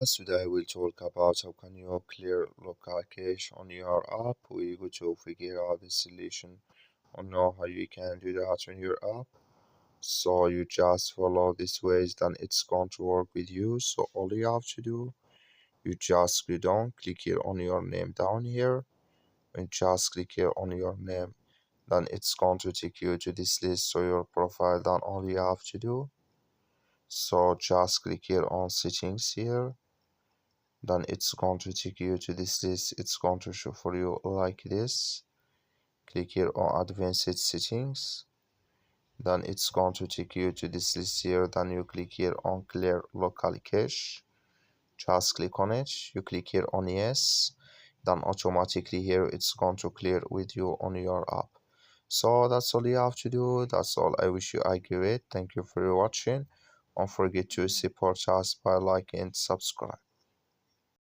Today we'll talk about how can you clear local cache on your app. We go to figure out the solution on how you can do that on your app. So you just follow these ways, then it's going to work with you. So all you have to do, you just go down, click here on your name down here, and just click here on your name. Then it's going to take you to this list, so your profile. Then all you have to do, so just click here on settings here, then it's going to take you to this list. It's going to show for you like this. Click here on advanced settings, then it's going to take you to this list here. Then you click here on clear local cache, just click on it, you click here on yes, then automatically here it's going to clear with you on your app. So that's all you have to do. That's all. I wish you a great. Thank you for watching. Don't forget to support us by liking and subscribe.